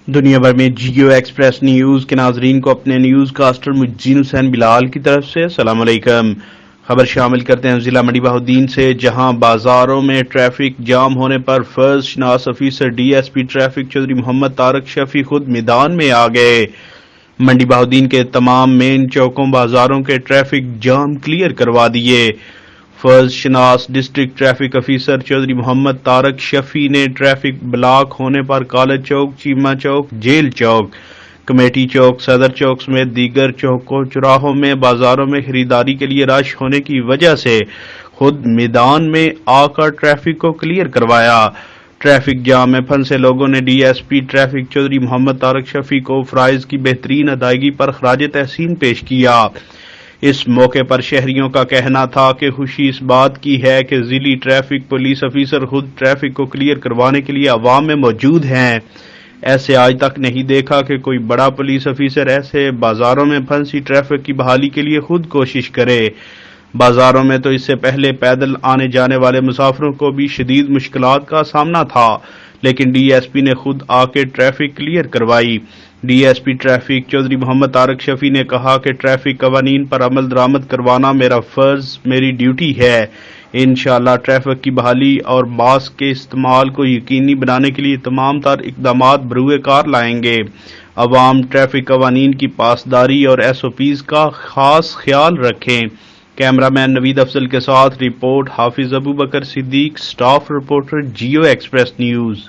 دنیا بھر میں جیو ایکسپریس نیوز کے ناظرین کو اپنے نیوز کاسٹر مجین حسین بلال کی طرف سے السلام علیکم۔ خبر شامل کرتے ہیں ضلع منڈی بہاؤالدین سے، جہاں بازاروں میں ٹریفک جام ہونے پر فرض شناس officer D S P traffic Chaudhry Muhammad Tariq Shafi خود میدان میں آ گئے۔ منڈی بہاؤالدین کے تمام مین چوکوں بازاروں کے ٹریفک جام کلیئر کروا دیے۔ فرض شناس district traffic officer Chaudhry Muhammad Tariq Shafi نے ٹریفک بلاک ہونے پر کالج چوک، چیمہ چوک، جیل چوک، کمیٹی چوک، صدر چوک سمیت دیگر چوکوں چوراہوں میں بازاروں میں خریداری کے لیے رش ہونے کی وجہ سے خود میدان میں آ کر ٹریفک کو کلیئر کروایا۔ ٹریفک جام میں پھنسے لوگوں نے D S P traffic Chaudhry Muhammad Tariq Shafi کو فرائض کی بہترین ادائیگی پر خراج تحسین پیش کیا۔ اس موقع پر شہریوں کا کہنا تھا کہ خوشی اس بات کی ہے کہ ضلعی ٹریفک پولیس افیسر خود ٹریفک کو کلیئر کروانے کے لیے عوام میں موجود ہیں۔ ایسے آج تک نہیں دیکھا کہ کوئی بڑا پولیس افیسر ایسے بازاروں میں پھنسی ٹریفک کی بحالی کے لیے خود کوشش کرے۔ بازاروں میں تو اس سے پہلے پیدل آنے جانے والے مسافروں کو بھی شدید مشکلات کا سامنا تھا، لیکن ڈی ایس پی نے خود آ کے ٹریفک کلیئر کروائی۔ D S P traffic Chaudhry Muhammad Tariq Shafi نے کہا کہ ٹریفک قوانین پر عمل درآمد کروانا میرا فرض، میری ڈیوٹی ہے۔ انشاءاللہ ٹریفک کی بحالی اور ماسک کے استعمال کو یقینی بنانے کے لیے تمام تر اقدامات بروئے کار لائیں گے۔ عوام ٹریفک قوانین کی پاسداری اور ایس او پیز کا خاص خیال رکھیں۔ کیمرہ مین نوید افضل کے ساتھ report Hafiz Abubakar Siddique, staff reporter Geo Express news.